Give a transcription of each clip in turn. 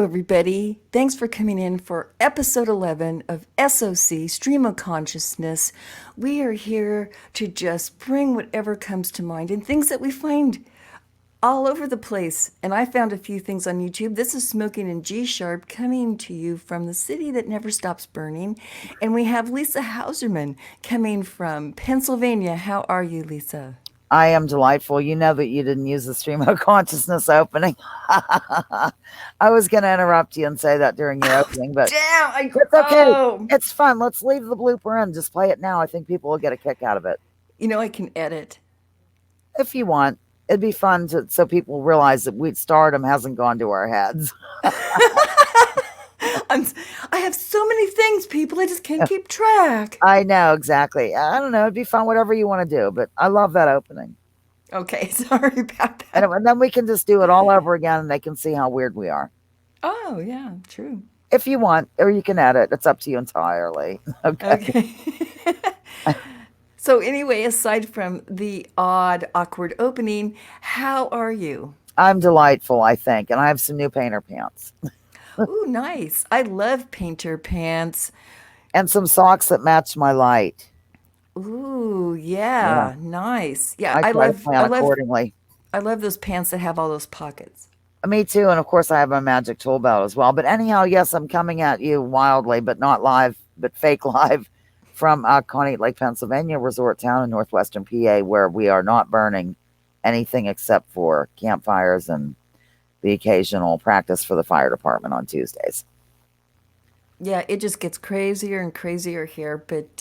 everybody. Thanks for coming in for episode 11 of SOC, Stream of Consciousness. We are here to just bring whatever comes to mind and things that we find all over the place. And I found a few things on YouTube. This is Smoking in G Sharp coming to you from the city that never stops burning. And we have Lisa Hauserman coming from Pennsylvania. How are you, Lisa? I am delightful. You know that you didn't use the stream of consciousness opening. I was going to interrupt you and say that during your opening, but it's okay. It's fun. Let's leave the blooper in. Just play it now. I think people will get a kick out of it. You know, I can edit. If you want. It'd be fun so people realize that stardom hasn't gone to our heads. I have so many things, people. I just can't keep track. I know, exactly. I don't know. It'd be fun, whatever you want to do. But I love that opening. Okay, sorry about that. And then we can just do it all over again and they can see how weird we are. Oh, yeah, true. If you want, or you can edit. It's up to you entirely. Okay. So anyway, aside from the odd, awkward opening, how are you? I'm delightful, I think. And I have some new painter pants. Ooh, nice. I love painter pants. And some socks that match my light. Ooh, yeah. Nice. Yeah, I love accordingly. I love those pants that have all those pockets. Me too. And of course, I have my magic tool belt as well. But anyhow, yes, I'm coming at you wildly, but not live, but fake live from Conneaut Lake, Pennsylvania, resort town in northwestern PA, where we are not burning anything except for campfires and the occasional practice for the fire department on Tuesdays. Yeah, it just gets crazier and crazier here. But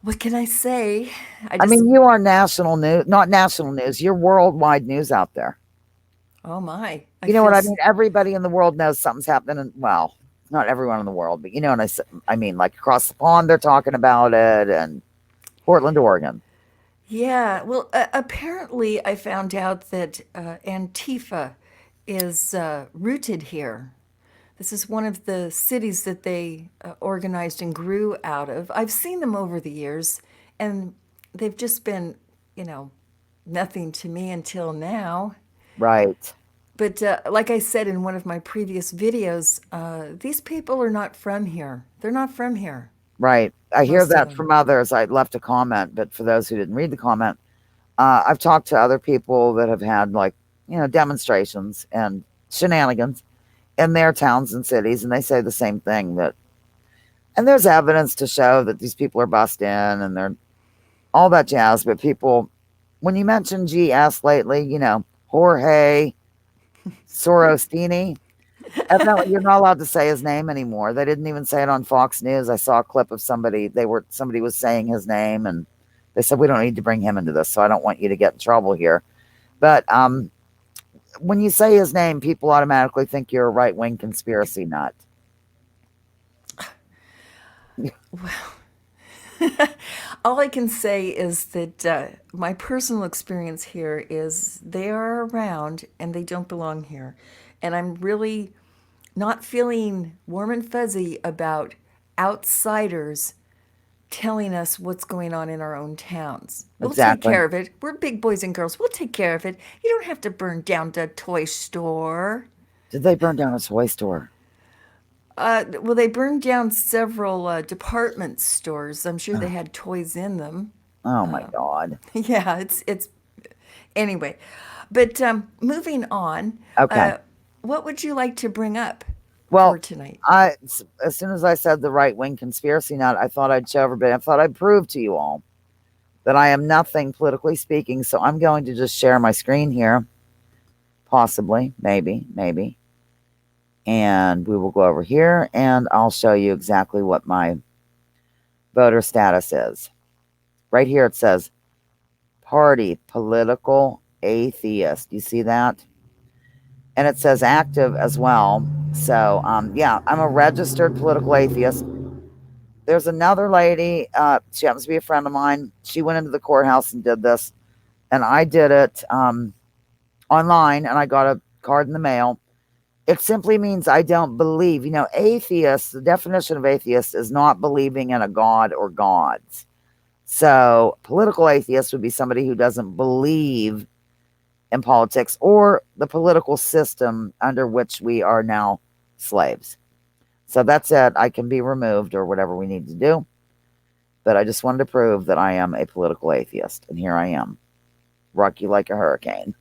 what can I say? I mean, you are national news, not national news. You're worldwide news out there. Oh, my. You know what I mean? Everybody in the world knows something's happening. Well, not everyone in the world, but you know what I mean, like across the pond, they're talking about it, and Portland, Oregon. Yeah, well, apparently I found out that Antifa is rooted here. This is one of the cities that they organized and grew out of. I've seen them over the years, and they've just been, nothing to me until now. Right. But like I said in one of my previous videos, these people are not from here. They're not from here. Right. I hear that from others. I left a comment, but for those who didn't read the comment, I've talked to other people that have had demonstrations and shenanigans in their towns and cities, and they say the same thing, and there's evidence to show that these people are bussed in and they're all that jazz. But people, when you mention GS lately, Jorge Sorostini, evidently you're not allowed to say his name anymore. They didn't even say it on Fox News. I saw a clip of somebody was saying his name, and they said, we don't need to bring him into this, so I don't want you to get in trouble here. But when you say his name, people automatically think you're a right-wing conspiracy nut. Well, all I can say is that my personal experience here is they are around and they don't belong here. And I'm really not feeling warm and fuzzy about outsiders telling us what's going on in our own towns. We'll take care of it. We're big boys and girls. We'll take care of it. You don't have to burn down the toy store. Did they burn down a toy store? Well, they burned down several department stores. I'm sure they had toys in them. Oh my God. Yeah, it's anyway. But moving on. Okay. What would you like to bring up for tonight? As soon as I said the right-wing conspiracy nut, I thought I'd show everybody. I thought I'd prove to you all that I am nothing politically speaking. So I'm going to just share my screen here. Possibly, maybe. And we will go over here and I'll show you exactly what my voter status is. Right here it says party political atheist. You see that? And it says active as well. So, yeah, I'm a registered political atheist. There's another lady, she happens to be a friend of mine. She went into the courthouse and did this. And I did it online, and I got a card in the mail. It simply means I don't believe. Atheist, the definition of atheist is not believing in a god or gods. So political atheist would be somebody who doesn't believe in politics or the political system under which we are now slaves. So that's it. I can be removed or whatever we need to do. But I just wanted to prove that I am a political atheist. And here I am. Rock you like a hurricane.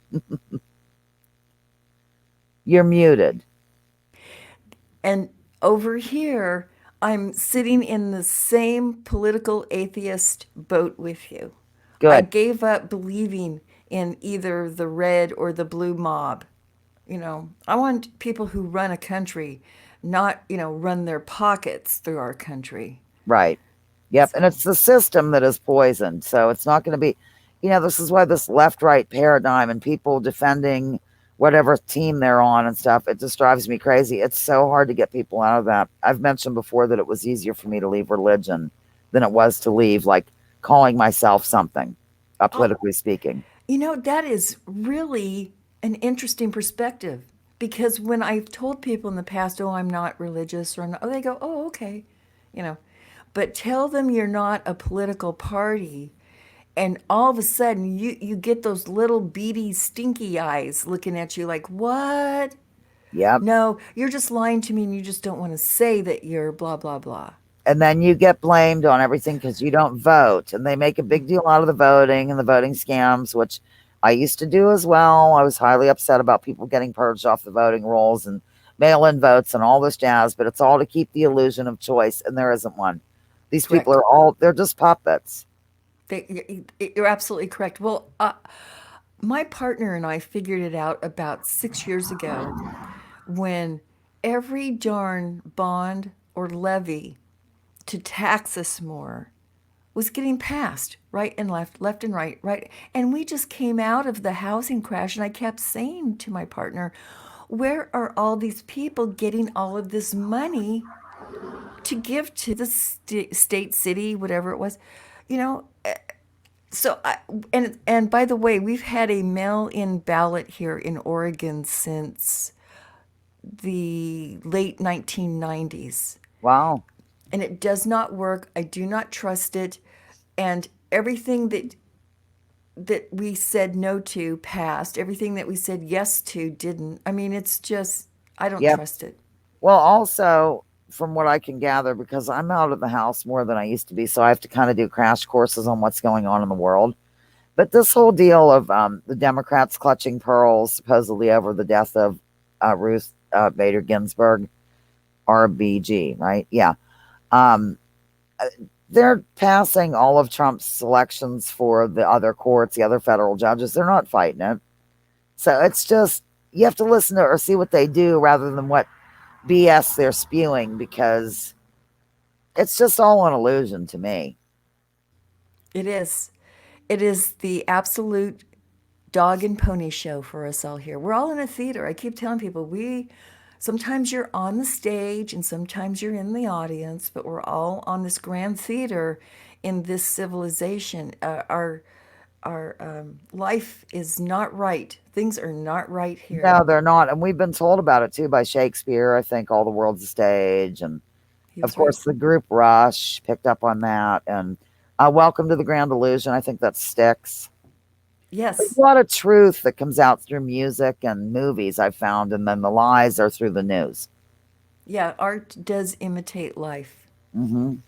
You're muted. And over here, I'm sitting in the same political atheist boat with you. I Good. gave up believing in either the red or the blue mob. I want people who run a country, not, run their pockets through our country. Right. Yep. And So, it's the system that is poisoned. So it's not going to be, this is why this left right paradigm and people defending whatever team they're on and stuff, it just drives me crazy. It's so hard to get people out of that. I've mentioned before that it was easier for me to leave religion than it was to leave, like, calling myself something, oh, politically speaking. that is really an interesting perspective because when I've told people in the past, oh, I'm not religious, or I'm not, oh, they go, oh, okay, you know. But tell them you're not a political party, and all of a sudden you get those little beady, stinky eyes looking at you like, what? Yep. No, you're just lying to me and you just don't want to say that you're blah, blah, blah. And then you get blamed on everything because you don't vote. And they make a big deal out of the voting and the voting scams, which I used to do as well. I was highly upset about people getting purged off the voting rolls and mail in votes and all this jazz, but it's all to keep the illusion of choice, and there isn't one. These people Correct. are all, they're just puppets. You're absolutely correct. Well, my partner and I figured it out about 6 years ago when every darn bond or levy to tax us more was getting passed right and left, left and right, right. And we just came out of the housing crash, and I kept saying to my partner, where are all these people getting all of this money to give to the state, city, whatever it was? You know, so and by the way, we've had a mail-in ballot here in Oregon since the late 1990s, Wow. and it does not work. I do not trust it, and everything that we said no to passed. Everything that we said yes to didn't. I mean, it's just I don't Yep. trust it. Well, also, from what I can gather, because I'm out of the house more than I used to be, so I have to kind of do crash courses on what's going on in the world. But this whole deal of the Democrats clutching pearls, supposedly over the death of Ruth Bader Ginsburg, RBG, right? Yeah. Um, uh, they're passing all of Trump's selections for the other courts, the other federal judges. They're not fighting it. So it's just, you have to listen to or see what they do rather than what BS they're spewing, because it's just all an illusion to me. It is. It is the absolute dog and pony show for us all here. We're all in a theater. I keep telling people we sometimes you're on the stage and sometimes you're in the audience, but we're all on this grand theater in this civilization. Our life is not right. Things are not right here. No, they're not. And we've been told about it too by Shakespeare. I think All the World's a Stage. And He of was right. course, the group Rush picked up on that. And Welcome to the Grand Illusion. I think that sticks. There's a Yes. lot of truth that comes out through music and movies, I've found. And then the lies are through the news. Yeah, art does imitate life. Hmm. Yep.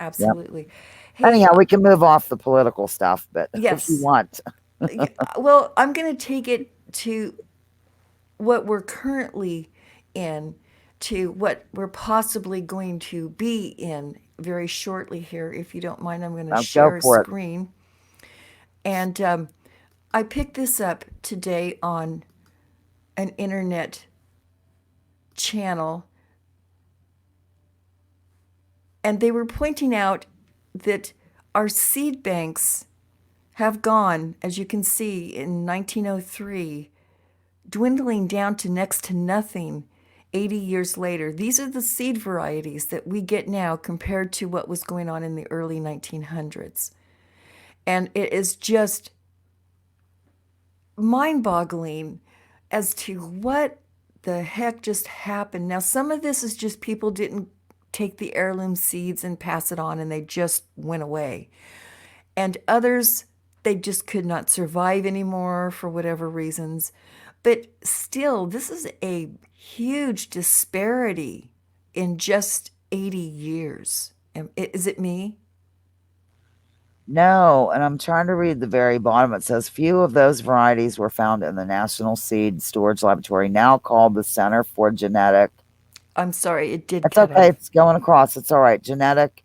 Absolutely. Hey, Anyhow, we can move off the political stuff, but if you yes. want. Yeah, well, I'm going to take it to what we're currently in, to what we're possibly going to be in very shortly here. If you don't mind, I'm going to Go share a for it. screen. And I picked this up today on an internet channel, and they were pointing out that our seed banks have gone, as you can see, in 1903, dwindling down to next to nothing 80 years later. These are the seed varieties that we get now compared to what was going on in the early 1900s. And it is just mind boggling as to what the heck just happened. Now, some of this is just people didn't take the heirloom seeds and pass it on and they just went away. And others, they just could not survive anymore for whatever reasons. But still, this is a huge disparity in just 80 years. Is it me? No, and I'm trying to read the very bottom. It says few of those varieties were found in the National Seed Storage Laboratory, now called the Center for Genetic. I'm sorry, it did It's cut okay. out. It's going across. It's all right. Genetic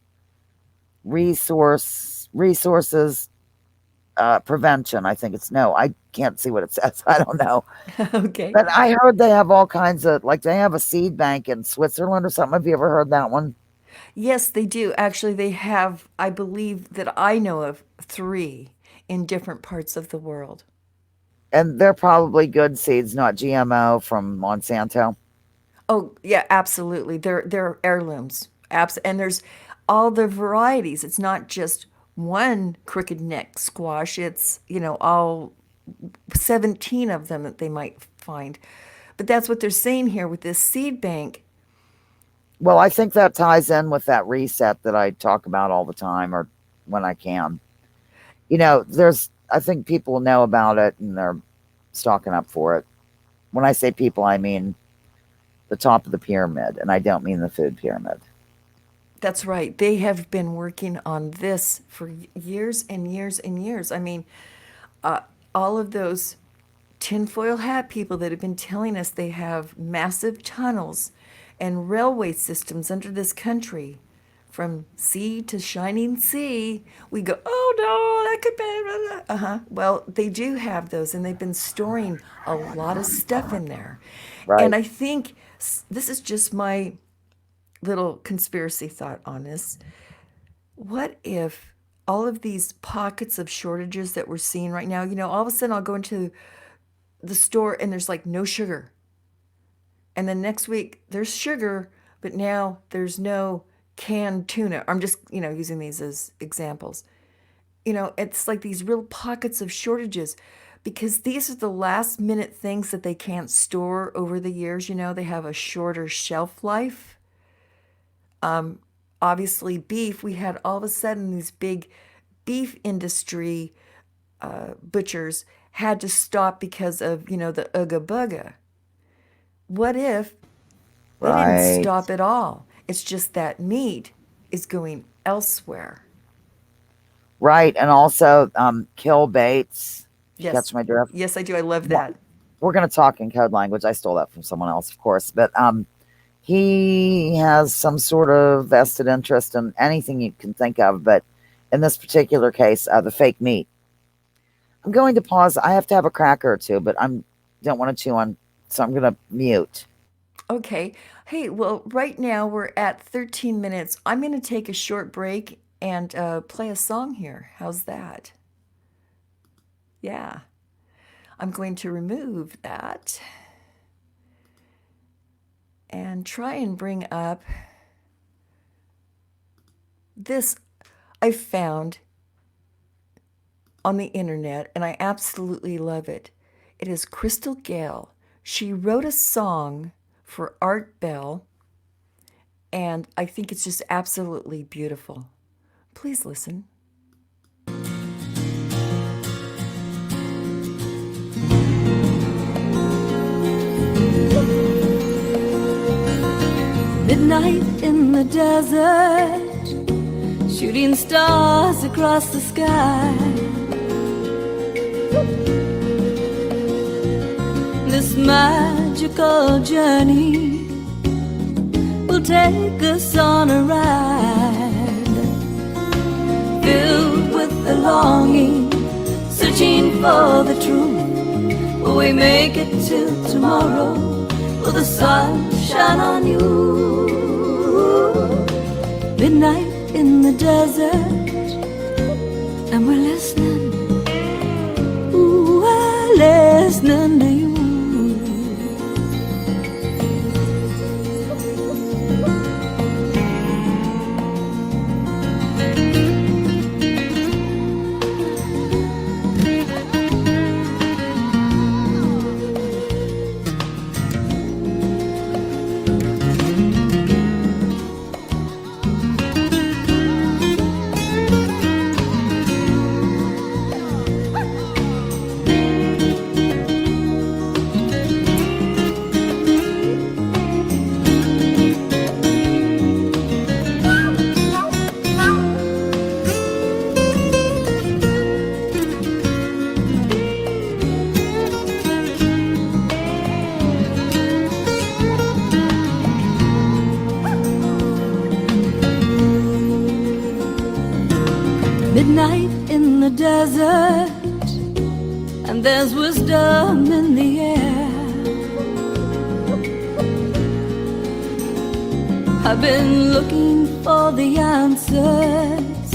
resources prevention. I think it's no. I can't see what it says. I don't know. Okay. But I heard they have all kinds of like they have a seed bank in Switzerland or something. Have you ever heard that one? Yes, they do. Actually, they have, I believe that I know of, three in different parts of the world. And they're probably good seeds, not GMO from Monsanto. Oh, yeah, absolutely. They're heirlooms. And there's all the varieties. It's not just one crooked neck squash. It's, all 17 of them that they might find. But that's what they're saying here with this seed bank. Well, I think that ties in with that reset that I talk about all the time or when I can. I think people know about it and they're stocking up for it. When I say people, I mean the top of the pyramid, and I don't mean the food pyramid. That's right. They have been working on this for years and years and years. I mean, all of those tinfoil hat people that have been telling us they have massive tunnels and railway systems under this country from sea to shining sea. We go, oh no, that could be. Uh-huh. Well, they do have those, and they've been storing a lot of stuff in there. And Right. I think this is just my little conspiracy thought on this. What if all of these pockets of shortages that we're seeing right now, all of a sudden I'll go into the store and there's like no sugar. And then next week there's sugar, but now there's no canned tuna. I'm just, using these as examples. It's like these real pockets of shortages because these are the last minute things that they can't store over the years. They have a shorter shelf life. Obviously, beef, we had all of a sudden these big beef industry butchers had to stop because of, the Ooga Booga. What if they didn't Right. stop at all? It's just that meat is going elsewhere. Right. And also kill baits. Did you Yes. catch my drift? Yes, I do. I love Wha- that. We're going to talk in code language. I stole that from someone else, of course. But he has some sort of vested interest in anything you can think of. But in this particular case, the fake meat. I'm going to pause. I have to have a cracker or two, but I don't want to chew on, so I'm going to mute. Okay. Hey, well, right now we're at 13 minutes. I'm going to take a short break and play a song here. How's that? Yeah. I'm going to remove that and try and bring up this I found on the internet and I absolutely love it. It is Crystal Gale. She wrote a song for Art Bell and I think it's just absolutely beautiful. Please listen. Midnight in the desert, shooting stars across the sky. This magical journey will take us on a ride, filled with the longing, searching for the truth. Will we make it till tomorrow? Will the sun shine on you? Midnight in the desert, and we're listening. Ooh, we're listening to you. Midnight in the desert, and there's wisdom in the air. I've been looking for the answers.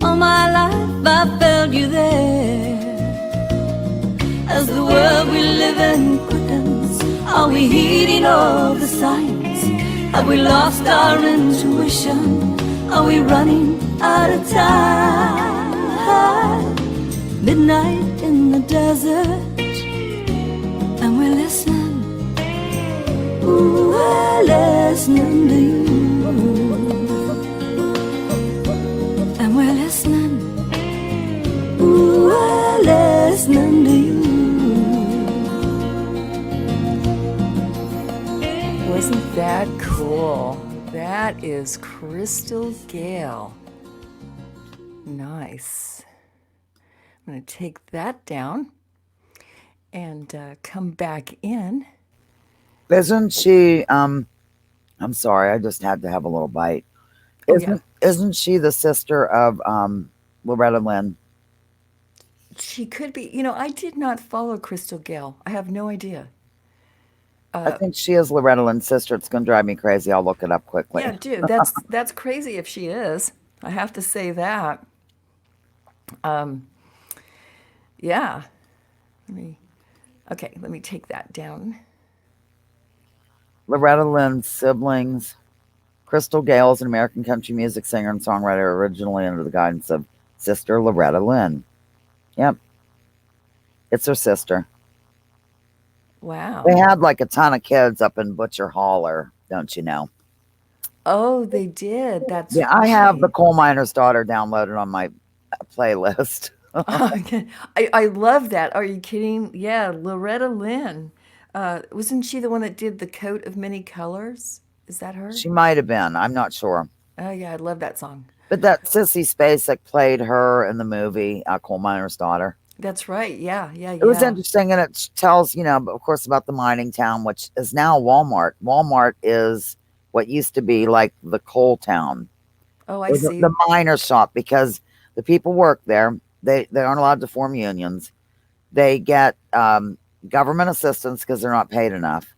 All my life I felt you there. As the world we live in quickens, are we heeding all the signs? Have we lost our intuition? Are we running out of time? Midnight in the desert, and we're listening. Ooh, we're listening to you. And we're listening. Ooh, we're listening to you. Wasn't that cool? That is Crystal Gale. Nice. I'm going to take that down and come back in. Isn't she? I'm sorry, I just had to have a little bite. Oh, yeah. Isn't she the sister of Loretta Lynn? She could be. I did not follow Crystal Gale. I have no idea. I think she is Loretta Lynn's sister. It's going to drive me crazy. I'll look it up Yeah, quickly. dude, that's crazy if she is. I have to say that. Yeah. Let me. Okay, let me take that down. Loretta Lynn's siblings. Crystal Gale is an American country music singer and songwriter originally under the guidance of sister Loretta Lynn. Yep, it's her sister. They Wow. had like a ton of kids up in Butcher Holler, don't you know? Oh, they did. That's Yeah, I have the right. coal miner's daughter downloaded on my playlist. I love that. Are you kidding? Yeah, Loretta Lynn. Wasn't she the one that did the coat of many colors? Is that her? She might have been. I'm not sure. Oh yeah, I love that song. But that Sissy Spacek played her in the movie Coal Miner's Daughter. That's right. Yeah, yeah, It was yeah. interesting, and it tells, of course, about the mining town, which is now Walmart. Walmart is what used to be like the coal town Oh, I or the see. miner shop because the people work there. They aren't allowed to form unions. They get government assistance because they're not paid enough,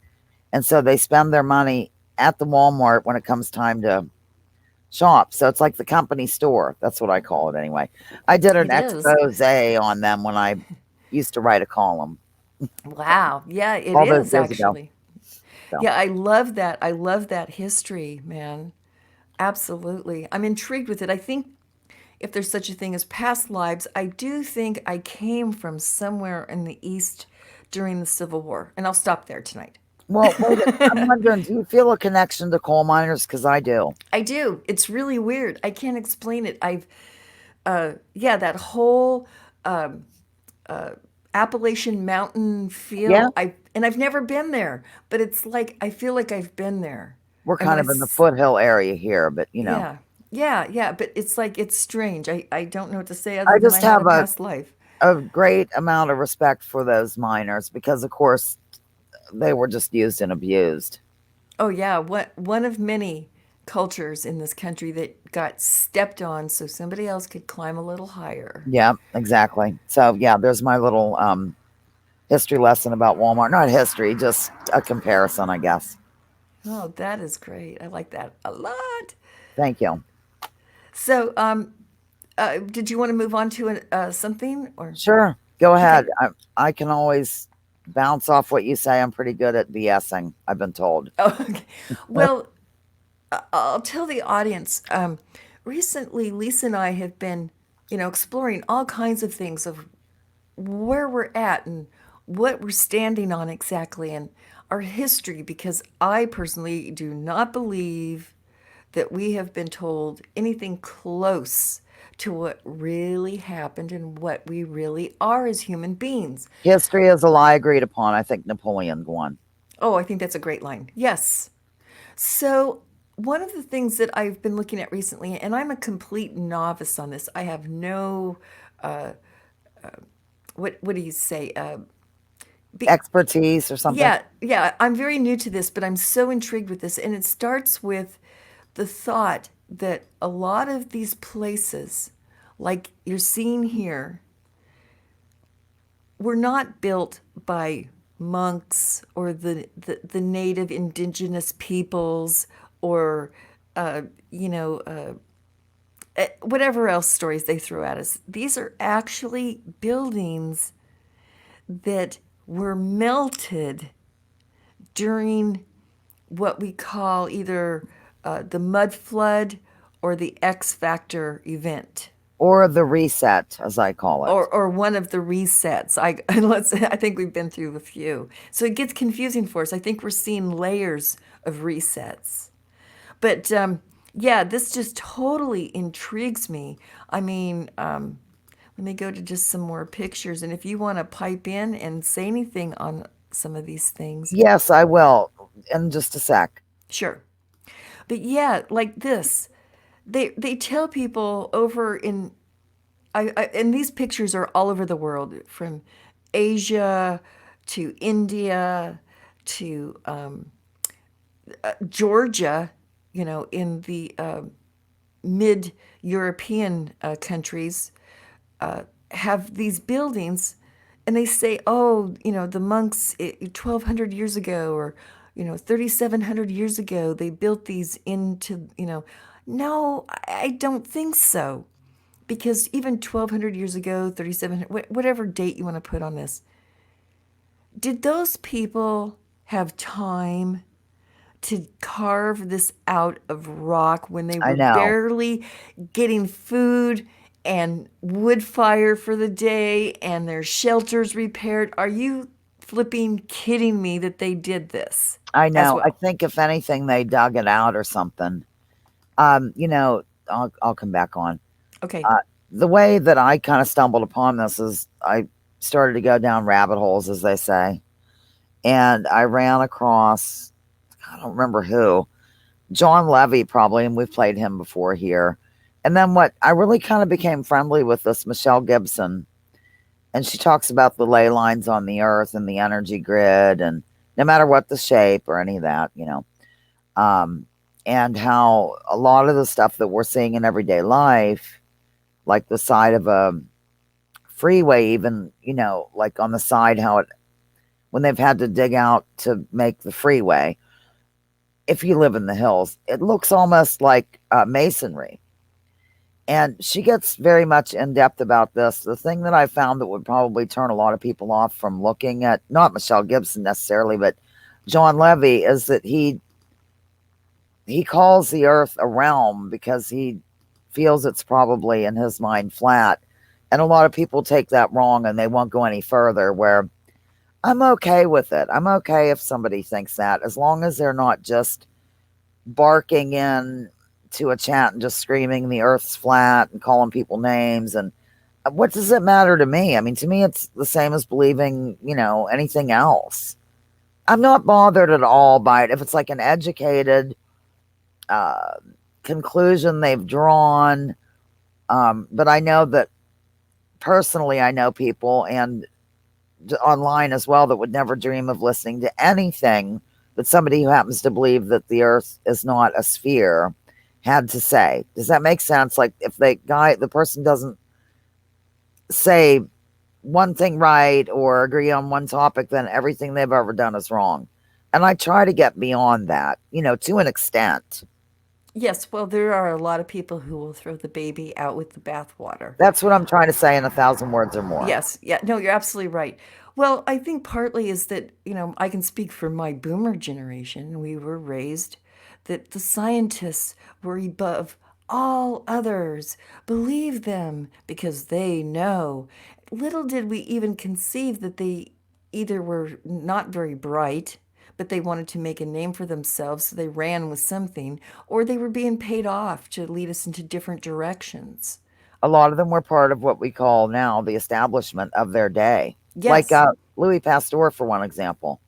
and so they spend their money at the Walmart when it comes time to shop. So it's like the company store. That's what I call it anyway. I did an It is. expose on them when I used to write a column Wow. Yeah, it all those is years ago. actually. So Yeah, I love that. I love that history, man. Absolutely. I'm intrigued with it. I think if there's such a thing as past lives, I do think I came from somewhere in the East during the Civil War. And I'll stop there tonight. well, wait. I'm wondering, do you feel a connection to coal miners? Because I do. I do. It's really weird. I can't explain it. Yeah, that whole Appalachian Mountain Yeah, feel. I've never been there, but it's like I feel like I've been there. we're And when kind I, of in the foothill area here, but yeah, yeah, yeah, but it's like it's strange. I don't know what to say other I than I just had a have a past life. a great amount of respect for those miners because, of course, they were just used and abused. Oh yeah, what one of many cultures in this country that got stepped on so somebody else could climb a little higher. Yeah, exactly. So yeah, there's my little history lesson about Walmart. Not history, just a comparison, I guess. Oh, that is great. I like that a lot. Thank you. So, did you want to move on to something or? Sure, go ahead. Okay. I can always bounce off what you say. I'm pretty good at BSing, I've been told. Oh, okay. Well, I'll tell the audience. Recently, Lisa and I have been, exploring all kinds of things of where we're at and what we're standing on exactly and our history because I personally do not believe that we have been told anything close to what really happened and what we really are as human beings. History is a lie agreed upon. I think Napoleon won. Oh, I think that's a great line. Yes. So, one of the things that I've been looking at recently, and I'm a complete novice on this, I have no, what do you say? Be, Expertise or something. yeah, yeah, I'm very new to this, but I'm so intrigued with this. And it starts with the thought that a lot of these places like you're seeing here, were not built by monks or the native indigenous peoples or, uh, you know, whatever else stories they throw at us. These are actually buildings that were melted during what we call either the mud flood or the X Factor event. Or the reset, as I call it. Or one of the resets. I think we've been through a few, so it gets confusing for us. I think we're seeing layers of resets, but yeah, this just totally intrigues me. I mean, let me go to just some more pictures, and if you want to pipe in and say anything on some of these things, Yes, I will in just a sec. sure. But yeah, like this, they tell people over in and these pictures are all over the world, from Asia to India to Georgia, in the mid European countries, have these buildings, and they say, oh, the monks 1,200 years ago, or 3,700 years ago, they built these into. No, I don't think so, because even 1,200 years ago, 3,700, whatever date you want to put on this, did those people have time to carve this out of rock when they I were know. barely getting food and wood fire for the day and their shelters repaired? Are you flipping kidding me that they did this I as know. I well? think if anything, they dug it out or something. I'll come back on. Okay. Uh, the way that I kind of stumbled upon this is I started to go down rabbit holes, as they say, and I ran across, I don't remember who, John Levy probably, and we've played him before here. And then what I really kind of became friendly with this Michelle Gibson, and she talks about the ley lines on the earth and the energy grid, and no matter what the shape or any of that. Um, and how a lot of the stuff that we're seeing in everyday life, like the side of a freeway, even, like on the side, how it, when they've had to dig out to make the freeway, if you live in the hills, it looks almost like masonry. And she gets very much in depth about this. The thing that I found that would probably turn a lot of people off from looking at not Michelle Gibson necessarily, but John Levy, is that he calls the earth a realm because he feels it's probably in his mind flat. And a lot of people take that wrong and they won't go any further, where I'm okay with it. I'm okay if somebody thinks that, as long as they're not just barking in to a chat and just screaming the earth's flat and calling people names. And what does it matter to me? I mean, to me, it's the same as believing, anything else. I'm not bothered at all by it. If it's like an educated uh, conclusion they've drawn. But I know that personally, I know people and online as well that would never dream of listening to anything that somebody who happens to believe that the earth is not a sphere had to say. Does that make sense? Like, if the person doesn't say one thing right or agree on one topic, then everything they've ever done is wrong. And I try to get beyond that, to an extent. Yes, well, there are a lot of people who will throw the baby out with the bathwater. That's what I'm trying to say in 1,000 words or more. Yes, yeah, no, you're absolutely right. Well, I think partly is that, I can speak for my boomer generation. We were raised that the scientists were above all others. Believe them because they know. Little did we even conceive that they either were not very bright, but they wanted to make a name for themselves, so they ran with something, or they were being paid off to lead us into different directions. A lot of them were part of what we call now the establishment of their day. Like Yes, Louis Pasteur, for one example.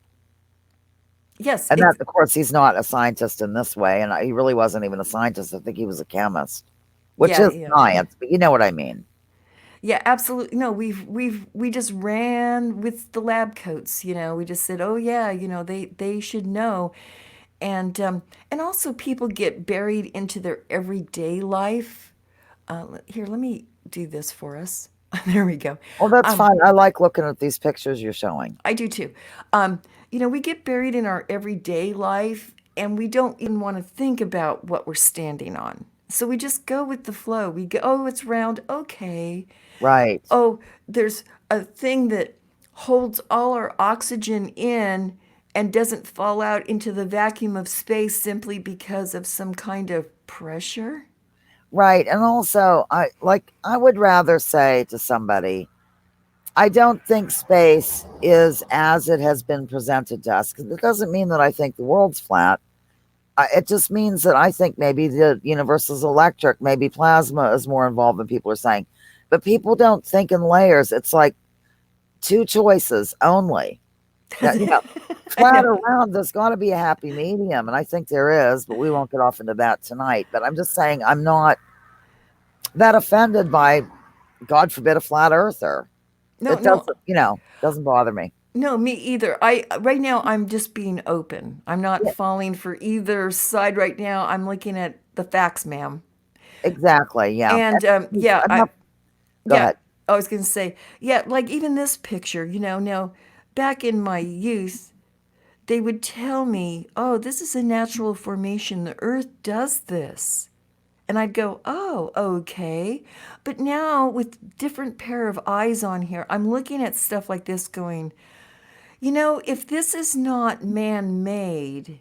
yes, And that, of course, he's not a scientist in this way. And he really wasn't even a scientist. I think he was a chemist, which yeah, is yeah. science, but you know what I mean. Yeah, absolutely. No, we just ran with the lab coats. We just said, oh yeah, they should know, and also people get buried into their everyday life. Here, let me do this for us. There we go. Well, that's Um, fine. I like looking at these pictures you're showing. I do too. Um, we get buried in our everyday life and we don't even want to think about what we're standing on. So we just go with the flow. We go, oh, it's round. Okay. Right. Oh, there's a thing that holds all our oxygen in and doesn't fall out into the vacuum of space simply because of some kind of pressure. Right. And also, I would rather say to somebody, I don't think space is as it has been presented to us. 'Cause it doesn't mean that I think the world's flat. It just means that I think maybe the universe is electric, maybe plasma is more involved than people are saying. But people don't think in layers. It's like two choices only. That, I flat know. or round, there's got to be a happy medium. And I think there is, but we won't get off into that tonight. But I'm just saying, I'm not that offended by, God forbid, a flat earther. No, It no, doesn't, doesn't bother me. no, me either. I right now I'm just being open. I'm not Yeah, falling for either side right now. I'm looking at the facts, ma'am. exactly. Yeah. And And enough, go yeah, ahead. I was gonna say, yeah, like even this picture, now back in my youth, they would tell me, oh, this is a natural formation. The earth does this. And I'd go, oh, okay. But now with different pair of eyes on here, I'm looking at stuff like this going, if this is not man made,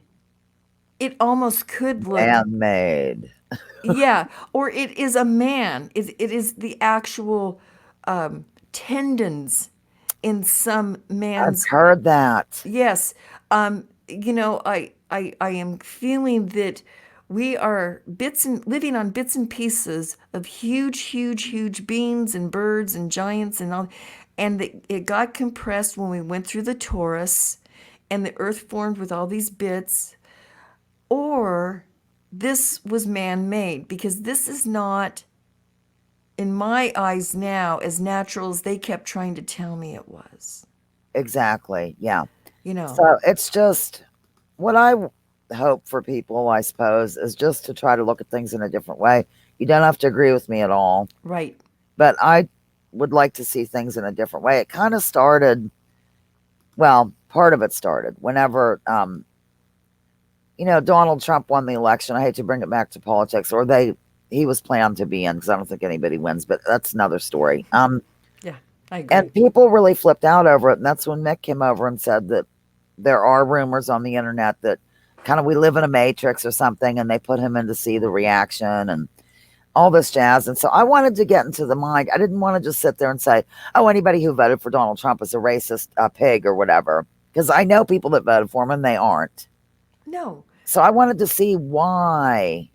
it almost could look, Man made. yeah, or it is a man. It is the actual tendons in some I've man's. heard that. Yes. I am feeling that we are living on bits and pieces of huge, huge, huge beings and birds and giants and all. And it got compressed when we went through the torus and the earth formed with all these bits. Or this was man made because this is not, in my eyes now, as natural as they kept trying to tell me it was. Exactly. Yeah. You know, So it's just what hope for people, I suppose, is just to try to look at things in a different way. You don't have to agree with me at all, right. but I would like to see things in a different way. It kind of started, well, part of it started whenever, Donald Trump won the election. I hate to bring it back to politics, or he was planned to be in because I don't think anybody wins, but that's another story. Yeah, I agree. And people really flipped out over it. And that's when Mick came over and said that there are rumors on the internet that kind of we live in a matrix or something. And they put him in to see the reaction and all this jazz. And so I wanted to get into the mind. I didn't want to just sit there and say, oh, anybody who voted for Donald Trump is a racist pig or whatever. Because I know people that voted for him and they aren't. No. So I wanted to see why.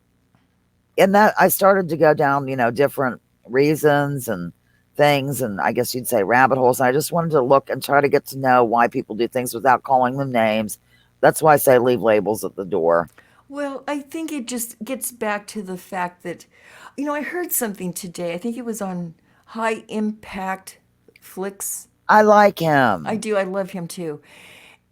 And that I started to go down, different reasons and things, and I guess you'd say rabbit holes. And I just wanted to look and try to get to know why people do things without calling them names. That's why I say leave labels at the door. Well, I think it just gets back to the fact that, I heard something today. I think it was on High Impact Flicks. I like I him. do. I love him too.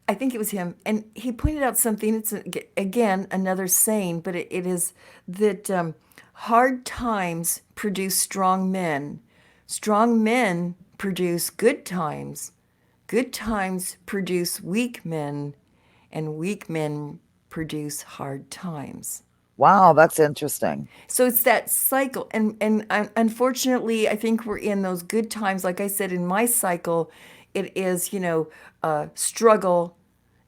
I think it was him. And he pointed out something. It's, again, another saying, but it is that hard times produce strong men. Strong men produce good times. Good times produce weak men. And weak men produce hard times. Wow, that's interesting. So it's that cycle, and unfortunately, I think we're in those good times. Like I said, in my cycle, it is struggle,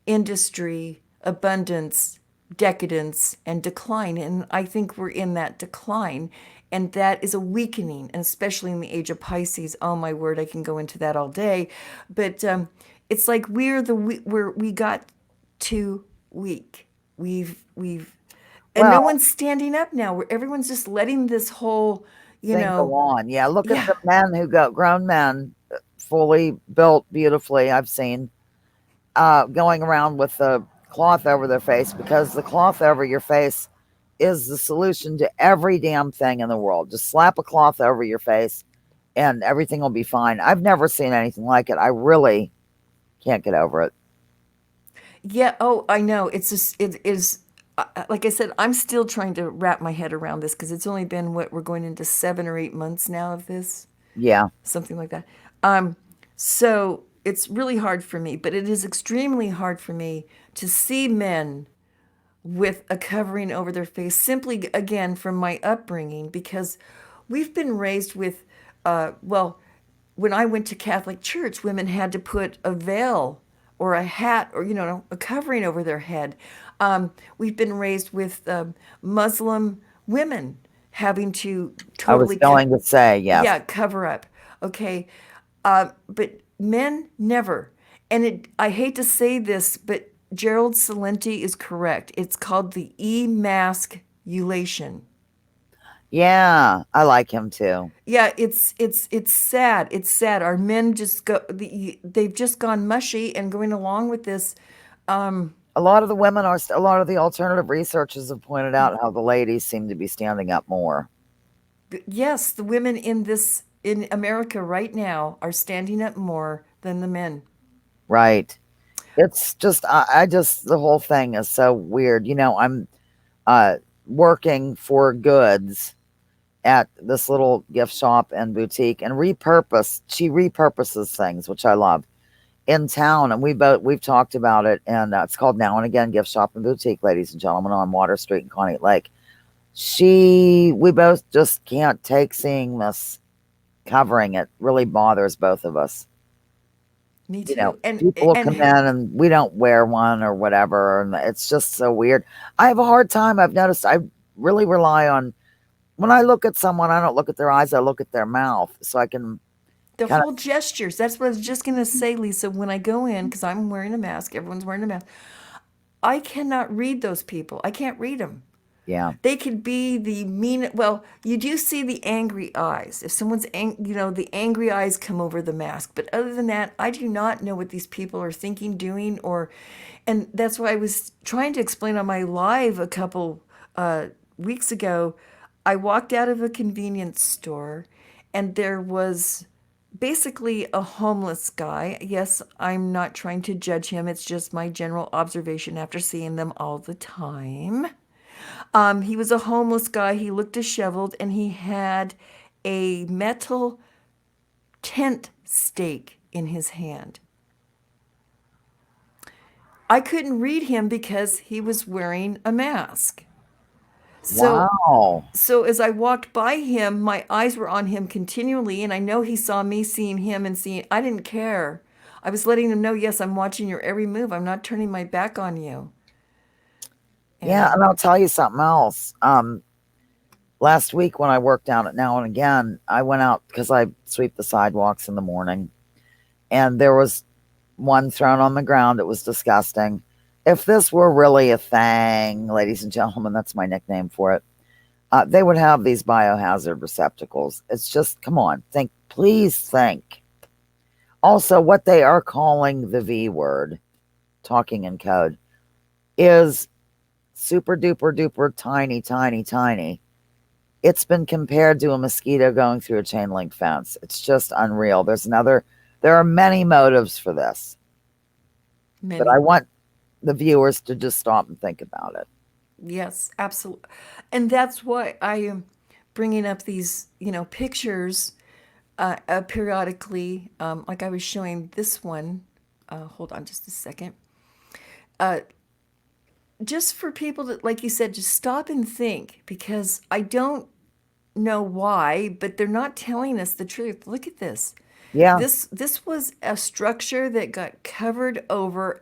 industry, abundance, decadence, and decline. And I think we're in that decline, and that is a weakening, and especially in the age of Pisces. Oh my word, I can go into that all day, but it's like we got too weak. We've and no Well, one's standing up now. Where everyone's just letting this whole, you thing go know, on. Yeah, look at yeah, the men who go grown men, fully built beautifully. I've seen going around with the cloth over their face because the cloth over your face is the solution to every damn thing in the world. Just slap a cloth over your face and everything will be fine. I've never seen anything like it. I really can't get over it. yeah. Oh, I know. It's just it is. like I said, I'm still trying to wrap my head around this because it's only been what we're going into 7 or 8 months now of this, Yeah, something like that. So it's really hard for me, but it is extremely hard for me to see men with a covering over their face simply again from my upbringing because we've been raised with well, when I went to Catholic church, women had to put a veil or a hat or a covering over their head. We've been raised with Muslim women having to I was totally going to say yes. yeah, cover up. Okay. But men never. And I hate to say this, but Gerald Salenti is correct. It's called the emasculation. Yeah, I like him too. Yeah, it's sad. It's sad. Our men just they've just gone mushy and going along with this. A lot of the women are, a lot of the alternative researchers have pointed out how the ladies seem to be standing up more. Yes, the women in America right now are standing up more than the men. Right. It's just, I just, the whole thing is so weird. I'm uh, working for goods at this little gift shop and boutique and she repurposes things, which I love in town. And we've talked about it. And it's called Now and Again Gift Shop and Boutique, ladies and gentlemen, on Water Street in Conneaut Lake. We both just can't take seeing this covering. It really bothers both of us. Me too. People will come in and we don't wear one or whatever. And it's just so weird. I have a hard time. I've noticed I really rely on, when I look at someone, I don't look at their eyes, I look at their mouth. So I can the kind whole gestures. That's what I was just going to say, Lisa. When I go in, because I'm wearing a mask, everyone's wearing a mask, I cannot read those people. I can't read them. yeah, They could be the mean. Well, you do see the angry eyes. If someone's, the angry eyes come over the mask. But other than that, I do not know what these people are thinking, doing, and that's why I was trying to explain on my live a couple weeks ago. I walked out of a convenience store, and there was basically a homeless guy. Yes, I'm not trying to judge him. It's just my general observation after seeing them all the time. He was a homeless guy. He looked disheveled and he had a metal tent stake in his hand. I couldn't read him because he was wearing a mask. So wow. so as I walked by him, my eyes were on him continually and I know he saw me seeing him and seeing I didn't care. I was letting him know, yes, I'm watching your every move. I'm not turning my back on you. Yeah, And and I'll tell you something else. Last week when I worked down at Now and Again, I went out because I sweep the sidewalks in the morning, and there was one thrown on the ground. It was disgusting. If this were really a thing, ladies and gentlemen, that's my nickname for it. They would have these biohazard receptacles. It's just, come on, think, please think. Also, what they are calling the V word, talking in code, is super duper duper tiny, tiny, tiny. It's been compared to a mosquito going through a chain link fence. It's just unreal. There are many motives for this, but I many. want the viewers to just stop and think about it. Yes, absolutely. And that's why I am bringing up these, pictures periodically. Like I was showing this one. Hold on just a second. Just for people to, like you said, just stop and think because I don't know why, but they're not telling us the truth. Look at this. Yeah, This was a structure that got covered over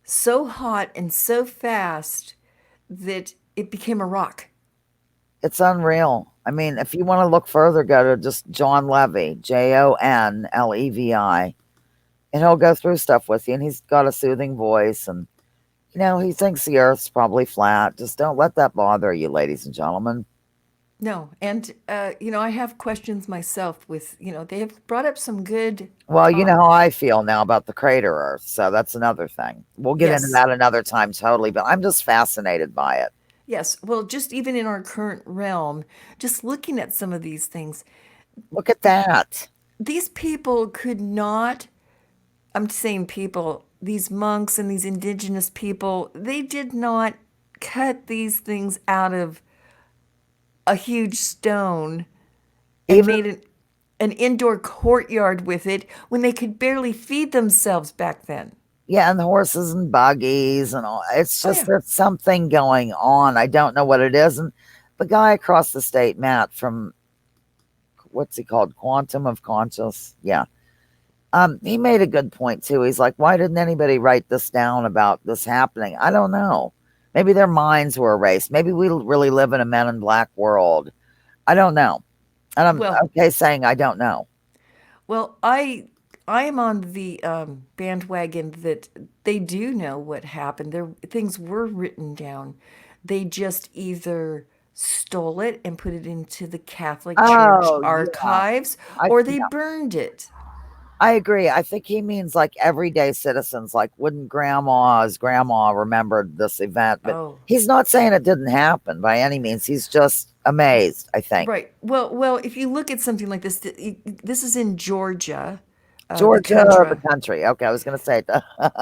so hot and so fast that it became a rock. it's unreal. I mean, if you want to look further, go to just John Levy, JonLevi, and he'll go through stuff with you. And he's got a soothing voice, and he thinks the Earth's probably flat. Just don't let that bother you, ladies and gentlemen. No, and I have questions myself with, they have brought up some good Well, you know talk. how I feel now about the crater Earth, so that's another thing. We'll get into Yes. that another time totally, but I'm just fascinated by it. Yes. Well, just even in our current realm, just looking at some of these things, Look at that. these people could not, I'm saying people, these monks and these indigenous people, they did not cut these things out of a huge stone and Even made an indoor courtyard with it when they could barely feed themselves back then. yeah, and the horses and buggies and all. It's Oh, just yeah. there's something going on. I don't know what it is. And the guy across the state, Matt from what's he called? Quantum of Conscious. Yeah. He made a good point too. He's like, why didn't anybody write this down about this happening? I don't know. Maybe their minds were erased. Maybe we really live in a men in black world. I don't know. And I'm Well, okay saying I don't know. well, I am on the bandwagon that they do know what happened. There things were written down. They just either stole it and put it into the Catholic Church Oh yeah. archives I or they yeah, burned it. I agree. I think he means like everyday citizens, like wouldn't grandma's grandma remembered this event, but Oh, he's not saying it didn't happen by any means. He's just amazed, I think. right. Well, if you look at something like this, this is in Georgia, the Georgia, the tundra. country. Okay, I was gonna say it.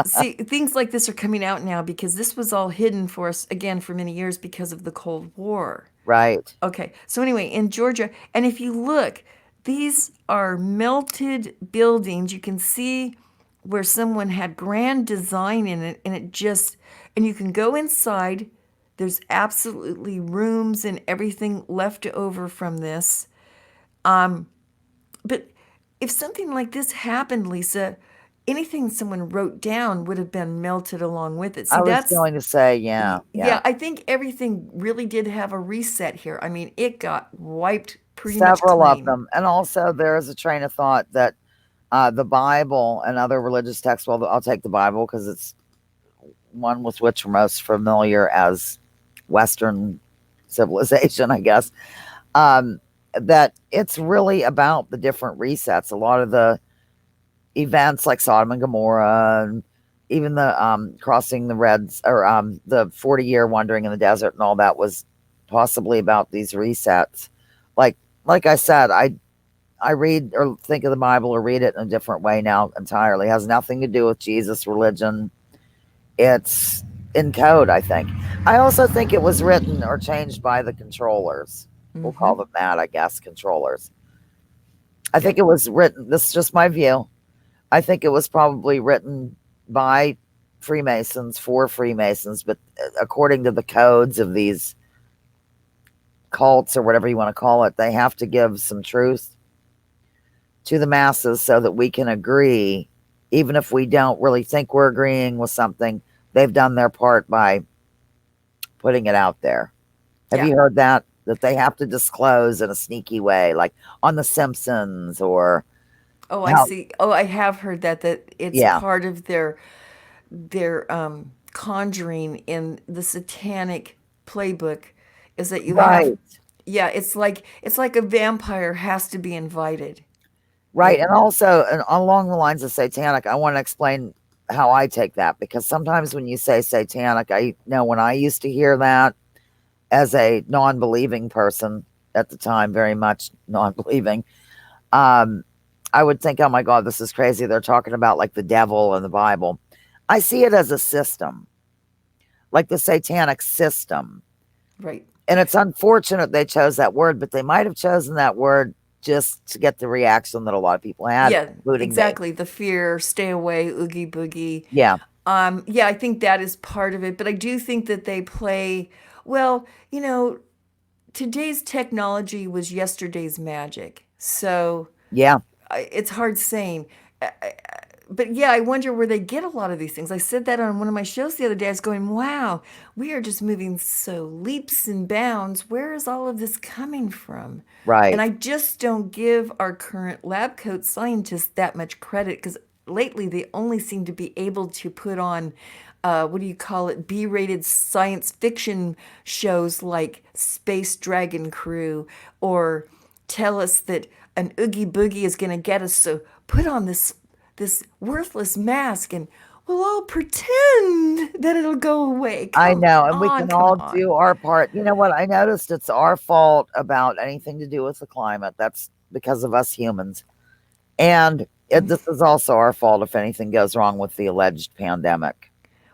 See, things like this are coming out now because this was all hidden for us again for many years because of the Cold War. Right. Okay, so anyway, in Georgia, and if you look, these are melted buildings. You can see where someone had grand design in it, and it just, and you can go inside. There's absolutely rooms and everything left over from this. But if something like this happened, Lisa, anything someone wrote down would have been melted along with it. See, I was that's, going to say, yeah, yeah. yeah, I think everything really did have a reset here. I mean, it got wiped pretty much Several of clean. them. And also there is a train of thought that the Bible and other religious texts, well, I'll take the Bible because it's one with which we're most familiar as Western civilization, I guess. Um, that it's really about the different resets. A lot of the events like Sodom and Gomorrah, and even the crossing the Reds or the 40-year wandering in the desert and all that was possibly about these resets. Like like I said, I read or think of the Bible or read it in a different way now entirely. It has nothing to do with Jesus, religion. It's in code, I think. I also think it was written or changed by the controllers. We'll call them that, I guess, controllers. I think Yep. it was written, this is just my view. I think it was probably written by Freemasons for Freemasons, but according to the codes of these cults or whatever you want to call it, they have to give some truth to the masses so that we can agree, even if we don't really think we're agreeing with something. They've done their part by putting it out there. Have Yeah. you heard that? That they have to disclose in a sneaky way, like on The Simpsons or Oh, I how, see. Oh, I have heard that it's yeah, part of their conjuring in the satanic playbook is that you have, right, yeah, it's like a vampire has to be invited. right. And And also, and along the lines of satanic, I want to explain how I take that because sometimes when you say satanic, I know when I used to hear that as a non believing person at the time, very much non believing, um, I would think, oh my God, this is crazy. They're talking about like the devil and the Bible. I see it as a system, like the satanic system. right. And it's unfortunate they chose that word, but they might have chosen that word just to get the reaction that a lot of people had, Yeah, including me. exactly. The fear, stay away, oogie boogie. Yeah. Yeah, I think that is part of it, but I do think that they play, well, today's technology was yesterday's magic. So Yeah. it's hard saying. But yeah, I wonder where they get a lot of these things. I said that on one of my shows the other day. I was going, wow, we are just moving so leaps and bounds. Where is all of this coming from? And Right. I just don't give our current lab coat scientists that much credit because lately they only seem to be able to put on, what do you call it, B-rated science fiction shows like Space Dragon Crew or tell us that an oogie boogie is going to get us. So put on this worthless mask and we'll all pretend that it'll go away. I Come know. And we on, can come all on. do our part. You know what? I noticed it's our fault about anything to do with the climate. That's because of us humans. And this is also our fault if anything goes wrong with the alleged pandemic.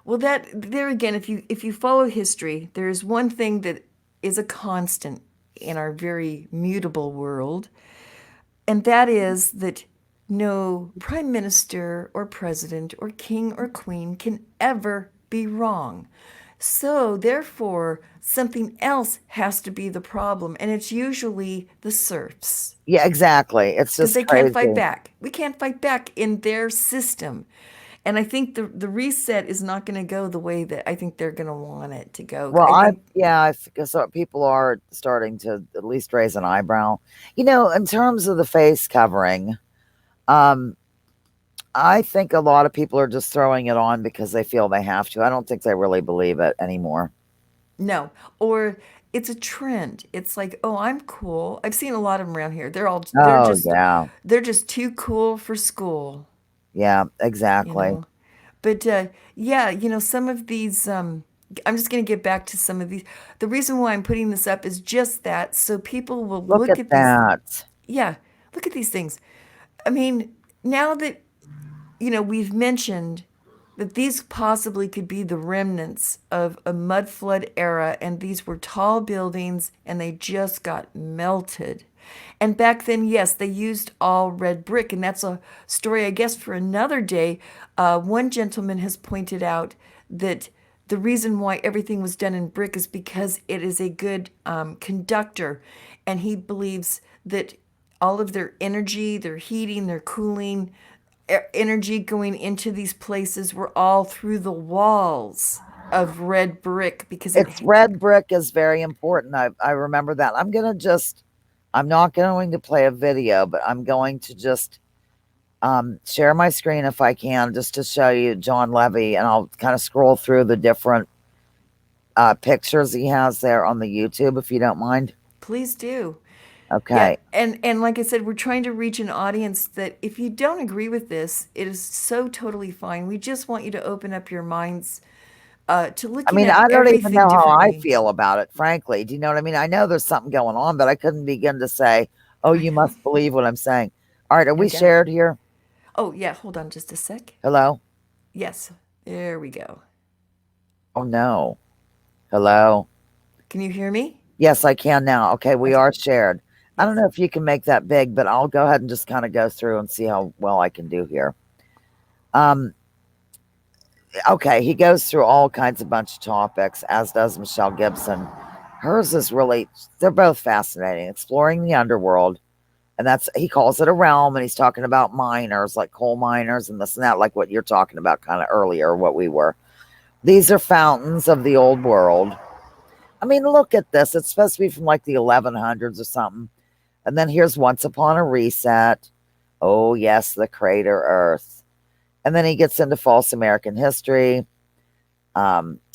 Well, that there again, if you follow history, there's one thing that is a constant in our very mutable world, and that is that no prime minister or president or king or queen can ever be wrong. So, therefore, something else has to be the problem, and it's usually the serfs Yeah, exactly. It's because just they can't fight crazy. back. We can't fight back in their system. And I think the reset is not going to go the way that I think they're going to want it to go. Well, I think I think so people are starting to at least raise an eyebrow. In terms of the face covering, um, I think a lot of people are just throwing it on because they feel they have to. I don't think they really believe it anymore. no, or it's a trend. It's like, oh, I'm cool. I've seen a lot of them around here. Oh, yeah. They're just too cool for school, Yeah, you exactly. know. But yeah, some of these. I'm just going to get back to some of these. The reason why I'm putting this up is just that, so people will Look look at at these. that. Yeah, look at these things. I mean, now that we've mentioned that these possibly could be the remnants of a mud flood era, and these were tall buildings and they just got melted. And back then, yes, they used all red brick, and that's a story, I guess, for another day. One gentleman has pointed out that the reason why everything was done in brick is because it is a good conductor, and he believes that all of their energy, their heating, their cooling, energy going into these places were all through the walls of red brick because it. It's red brick is very important. I remember that. I'm not going to play a video, but I'm going to just share my screen if I can, just to show you John Levy, and I'll kind of scroll through the different pictures he has there on the YouTube, if you don't mind. Please do. Yeah, Okay. and like I said, we're trying to reach an audience that if you don't agree with this, it is so totally fine. We just want you to open up your minds to I looking mean, at I don't even everything know how I differently. feel about it, frankly. Do you know what I mean? I know there's something going on, but I couldn't begin to say, oh, I you know, must believe what I'm saying. All right, are no we doubt. shared here? Oh yeah, hold on just a sec. Hello? Yes, there we go. Oh, no. Hello? Can you hear me? Yes, I can now. Okay, we Okay. are shared. I don't Yes. know if you can make that big, but I'll go ahead and just kind of go through and see how well I can do here. Um, okay, he goes through all kinds of bunch of topics, as does Michelle Gibson. Hers is really, they're both fascinating, exploring the underworld. And that's, he calls it a realm, and he's talking about miners, like coal miners and this and that, like what you're talking about kind of earlier, what we were. These are fountains of the old world. I mean, look at this. It's supposed to be from like the 1100s or something. And then here's Once Upon a Reset. Oh, yes, the crater Earth. And then he gets into false American history.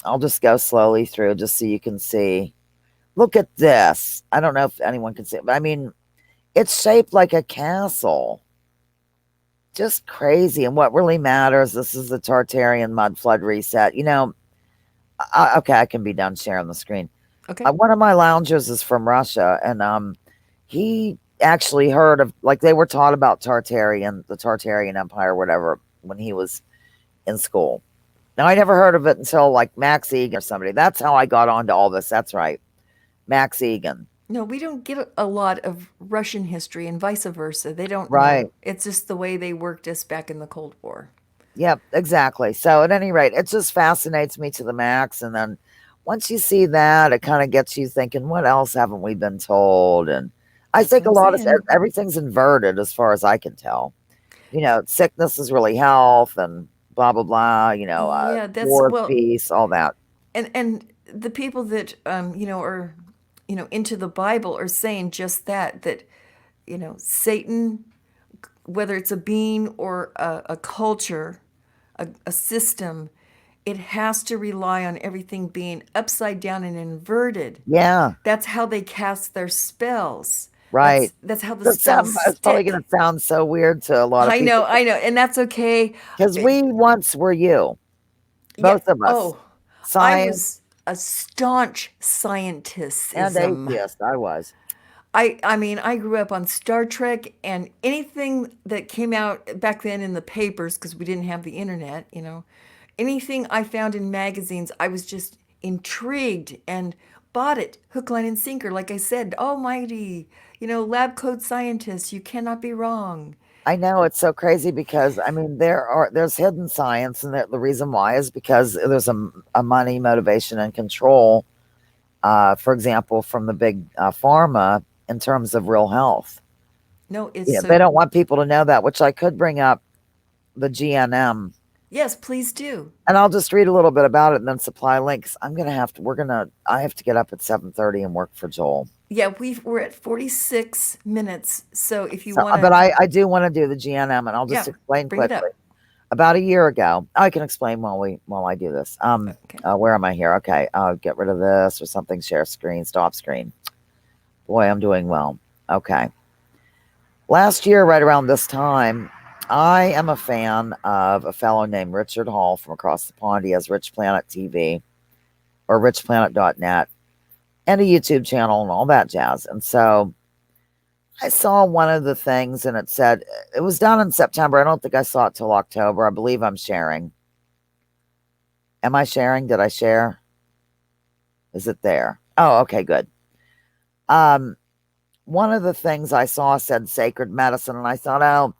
I'll just go slowly through just so you can see. Look at this. I don't know if anyone can see it, but I mean, it's shaped like a castle. Just crazy. And what really matters, this is the Tartarian mud flood reset. Okay, I can be done sharing the screen. Okay. One of my loungers is from Russia, and he actually heard of, like, they were taught about the Tartarian Empire, whatever, when he was in school. Now I never heard of it until like Max Egan or somebody. That's how I got onto all this. That's right, Max Egan. No, we don't get a lot of Russian history and vice versa. They don't know. Right. It's just the way they worked us back in the Cold War. Yep, exactly. So at any rate, it just fascinates me to the max. And then once you see that, it kind of gets you thinking, what else haven't we been told? And I That's what think a I'm lot of saying. everything's inverted as far as I can tell. Sickness is really health and blah, blah, blah, Yeah, that's war is well, peace, all that. and the people that are into the Bible are saying just that Satan, whether it's a being or a culture, a system, it has to rely on everything being upside down and inverted. Yeah, That's how they cast their spells. right. That's how the That spells it's probably going stick. to sound so weird to a lot of people I know, and that's okay. because It- we once were you, yeah. both of us, Oh, I science was a staunch and scientism. atheist. I was. I mean, I grew up on Star Trek and anything that came out back then in the papers because we didn't have the internet. Anything I found in magazines, I was just intrigued and bought it hook, line, and sinker. Like I said, almighty, lab coat scientists, you cannot be wrong. I know it's so crazy because I mean there's hidden science, and the reason why is because there's a money motivation and control. For example, from the big pharma in terms of real health. No, it's Yeah, they so. don't want people to know that, which I could bring up the GNM, Yes, please do. and I'll just read a little bit about it and then supply links. I have to get up at 7:30 and work for Joel. Yeah, we're at 46 minutes. So if you So, want but to, I do want to do the GNM, and I'll just yeah, explain bring it quickly. up. About a year ago, I can explain while I do this. Okay. Where am I here? Okay, get rid of this or something. Share screen, stop screen. Boy, I'm doing well. Okay. Last year, right around this time, I am a fan of a fellow named Richard Hall from across the pond. He has Rich Planet TV or richplanet.net and a YouTube channel and all that jazz. And so I saw one of the things and it said it was done in September. I don't think I saw it till October. I believe I'm sharing. Am I sharing? Did I share? Is it there? Oh, okay, good. Um, One of the things I saw said sacred medicine, and I thought, oh,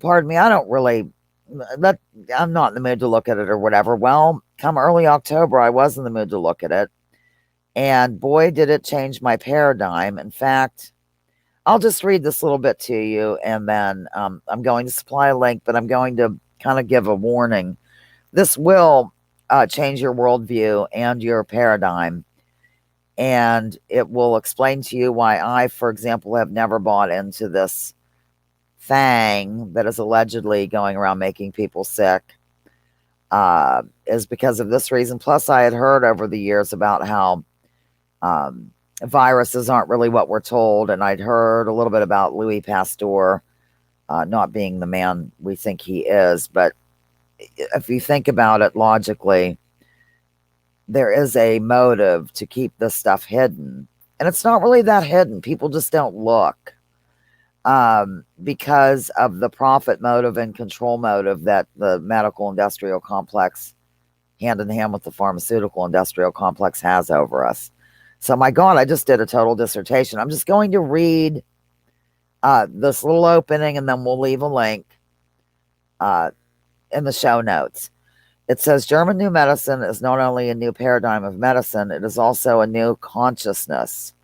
pardon me, I don't really that I'm not in the mood to look at it or whatever. Well, come early October, I was in the mood to look at it. And boy, did it change my paradigm. In fact, I'll just read this little bit to you and then I'm going to supply a link, but I'm going to kind of give a warning. This will change your worldview and your paradigm. And it will explain to you why I, for example, have never bought into this thing that is allegedly going around making people sick. Is because of this reason. Plus, I had heard over the years about how um, viruses aren't really what we're told. And I'd heard a little bit about Louis Pasteur not being the man we think he is. But if you think about it logically, there is a motive to keep this stuff hidden. And it's not really that hidden. People just don't look because of the profit motive and control motive that the medical industrial complex, hand in hand with the pharmaceutical industrial complex, has over us. So, my God, I just did a total dissertation. I'm just going to read this little opening and then we'll leave a link uh, in the show notes. It says German New Medicine is not only a new paradigm of medicine, it is also a new consciousness.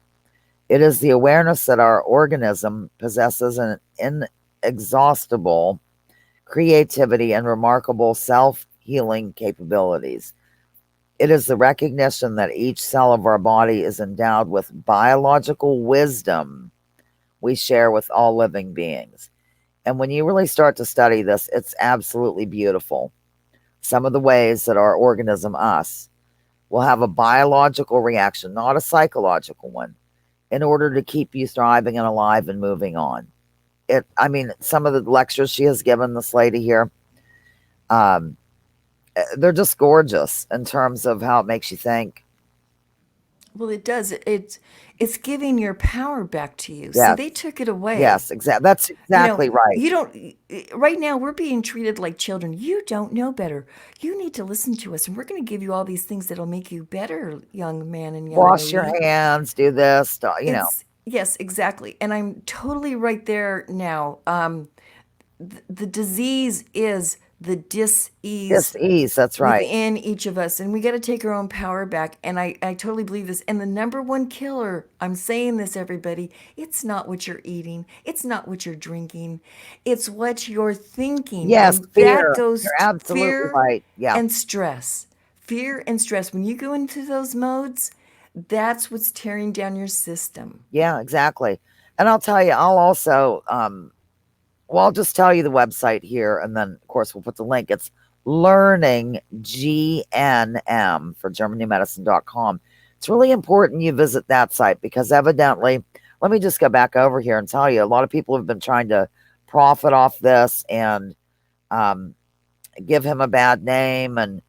It is the awareness that our organism possesses an inexhaustible creativity and remarkable self-healing capabilities. It is the recognition that each cell of our body is endowed with biological wisdom we share with all living beings. And when you really start to study this, it's absolutely beautiful. Some of the ways that our organism, us, will have a biological reaction, not a psychological one, in order to keep you thriving and alive and moving on. I mean, some of the lectures she has given, this lady here, um, they're just gorgeous in terms of how it makes you think. Well, it does. It's giving your power back to you. See, Yes, they took it away. yes, exactly. That's exactly right. You don't, right now, we're being treated like children. You don't know better. You need to listen to us, and we're going to give you all these things that'll make you better, young man and young Wash your lady. hands, do this. Yes, exactly. And I'm totally right there now. The disease is the dis-ease Just ease. That's right. within each of us, and we got to take our own power back. And I totally believe this. And the number one killer, I'm saying this, everybody, it's not what you're eating, it's not what you're drinking, it's what you're thinking. Yes, And that fear. goes You're to absolutely fear right. Yeah. and stress. Fear and stress. When you go into those modes, that's what's tearing down your system. Yeah, exactly. And I'll tell you, I'll also well, I'll just tell you the website here, and then of course we'll put the link. It's learning GNM for GermanNewMedicine.com. It's really important you visit that site because evidently, let me just go back over here and tell you, a lot of people have been trying to profit off this and um, give him a bad name and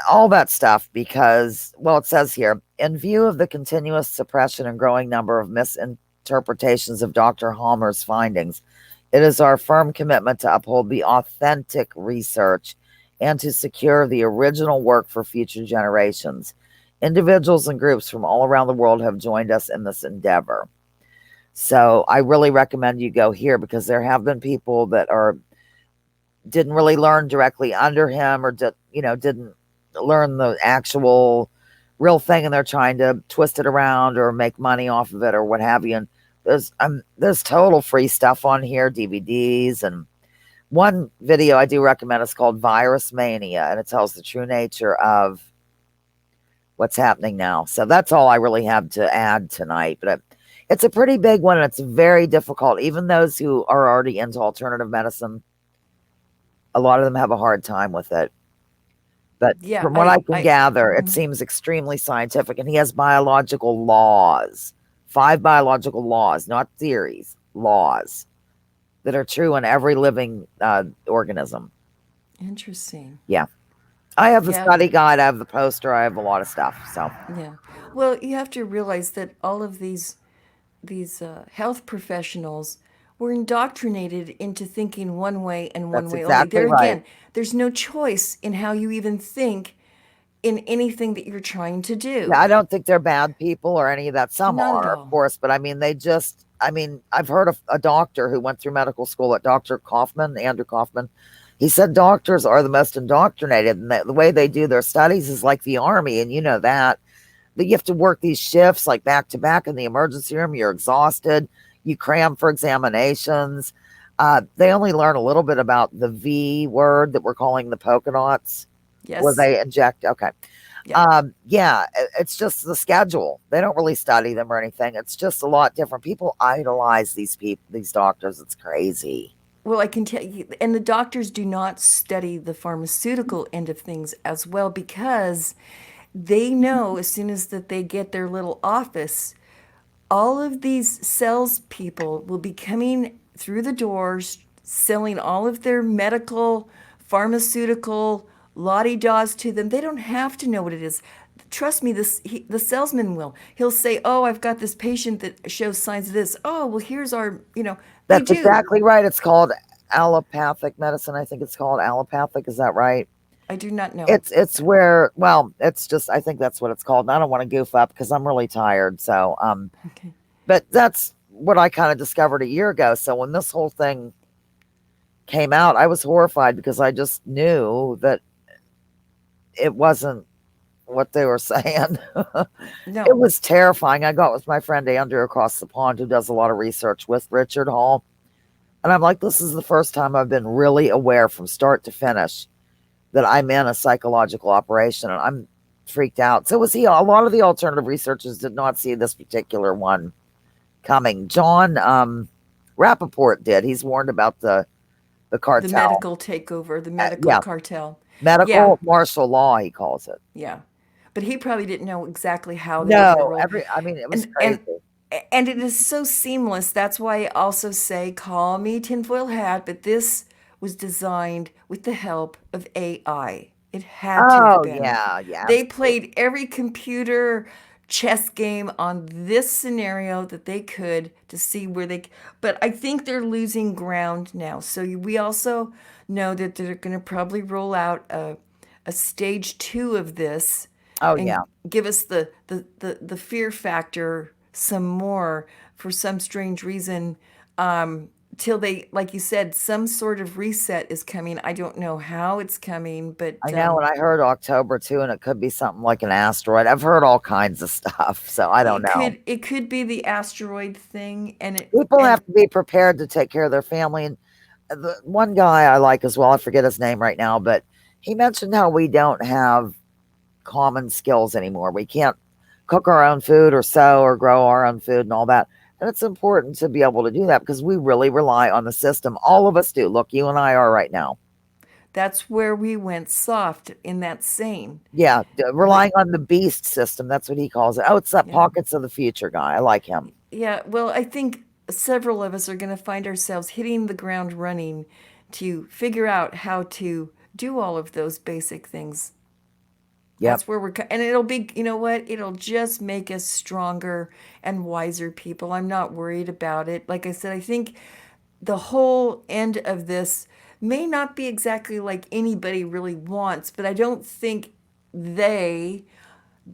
all that stuff because, well, it says here, in view of the continuous suppression and growing number of misinterpretations of Dr. Halmer's findings, it is our firm commitment to uphold the authentic research and to secure the original work for future generations. Individuals and groups from all around the world have joined us in this endeavor. So I really recommend you go here because there have been people that are didn't really learn directly under him or didn't learn the actual real thing and they're trying to twist it around or make money off of it or what have you. And there's total free stuff on here, DVDs. And one video I do recommend is called Virus Mania, and it tells the true nature of what's happening now. So that's all I really have to add tonight. But it's a pretty big one, and it's very difficult. Even those who are already into alternative medicine, a lot of them have a hard time with it. But Yeah, from what I can gather, it mhm. seems extremely scientific, and he has biological laws, 5 biological laws, not theories, laws that are true in every living organism. Interesting. Yeah. I have the Yeah, study guide, I have the poster, I have a lot of stuff. So, yeah. Well, you have to realize that all of these health professionals were indoctrinated into thinking one way and one that's way only. exactly There right. again, there's no choice in how you even think in anything that you're trying to Yeah, do. I don't think they're bad people or any of that. Some Not at are, of all. course, but I mean, I've heard of a doctor who went through medical school at Dr. Kaufman, Andrew Kaufman. He said doctors are the most indoctrinated, and the way they do their studies is like the army, and you know that. That you have to work these shifts like back to back in the emergency room. You're exhausted. You cram for examinations. They only learn a little bit about the V word that we're calling the polka dots, where Yes. they inject. Okay. Yeah. Yeah, it's just the schedule. They don't really study them or anything. It's just a lot different. People idolize these people, these doctors. It's crazy. Well, I can tell you, and the doctors do not study the pharmaceutical end of things as well because they know as soon as that they get their little office, all of these salespeople will be coming through the doors selling all of their medical, pharmaceutical lottie daws to them. They don't have to know what it is. Trust me, the salesman will. He'll say, "Oh, I've got this patient that shows signs of this. Oh, well, here's our, they That's do. exactly right. It's called allopathic medicine. I think it's called allopathic. Is that right? I do not know." It's where it's just I think that's what it's called. And I don't want to goof up because I'm really tired. So Okay. but that's what I kind of discovered a year ago. So when this whole thing came out, I was horrified because I just knew that it wasn't what they were saying. It No. was terrifying. I got with my friend Andrew across the pond who does a lot of research with Richard Hall. And I'm like, this is the first time I've been really aware from start to finish that I'm in a psychological operation and I'm freaked out. So was he. A lot of the alternative researchers did not see this particular one coming. John Rappaport did. He's warned about the The cartel. medical takeover, the medical Yeah, cartel. Yeah. medical martial law, he calls it. Yeah. But he probably didn't know exactly how they were going to No, roll. I mean, it was And crazy. and and it is so seamless. That's why I also say, call me tinfoil hat, but this was designed with the help of AI. It had to have Oh, been. yeah, yeah, They absolutely. played every computer chess game on this scenario that they could to see where they. But I think they're losing ground now. So we also know that they're going to probably roll out a stage two of this Oh, yeah. and give us the fear factor some more for some strange reason, till they, like you said, some sort of reset is coming. I don't know how it's coming, I but know, and I heard October too, and it could be something like an asteroid. I've heard all kinds of stuff, so I don't know. it could be the asteroid thing, and it People and have to be prepared to take care of their family. And the one guy I like as well, I forget his name right now, but he mentioned how we don't have common skills anymore. We can't cook our own food or sew or grow our own food and all that. And it's important to be able to do that because we really rely on the system. All of us do. Look, you and I are right now. that's where we went soft in that saying. Yeah, We relying on the beast system. That's what he calls it. Oh, it's that Yeah. pockets of the future guy. I like him. Yeah, well, I think several of us are going to find ourselves hitting the ground running to figure out how to do all of those basic things. Yep. That's where and it'll be, you know what? It'll just make us stronger and wiser people. I'm not worried about it. Like I said, I think the whole end of this, may not be exactly like anybody really wants, but I don't think they,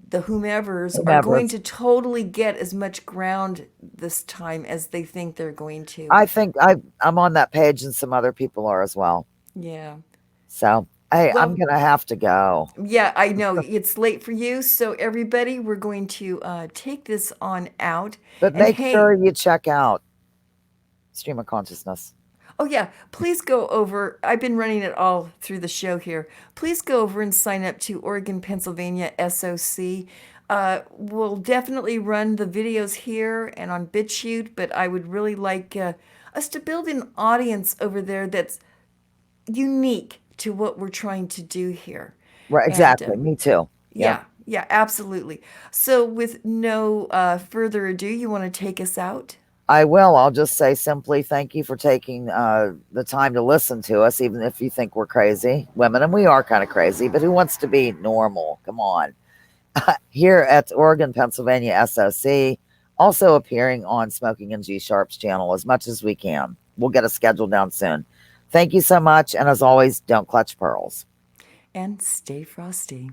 the whomevers, are Whomever. going to totally get as much ground this time as they think they're going to. I think I'm on that page, and some other people are as well. Yeah. So, hey, I'm Well, gonna have to go. yeah, I know it's late for you. So, everybody, we're going to take this on out. But And make sure hey, you check out Stream of Consciousness. oh, yeah. Please go over. I've been running it all through the show here. Please go over and sign up to Oregon, Pennsylvania SOC. We'll definitely run the videos here and on BitChute, but I would really like us to build an audience over there that's unique to what we're trying to do here. Right, And exactly. Me too. Yep. yeah, yeah, absolutely. So, with no further ado, you want to take us out? I will. I'll just say simply thank you for taking the time to listen to us, even if you think we're crazy women, and we are kind of crazy, but who wants to be normal? Come on. Here at Oregon, Pennsylvania SOC, also appearing on Smoking and G Sharp's channel as much as we can. We'll get a schedule down soon. Thank you so much. And as always, don't clutch pearls. And stay frosty.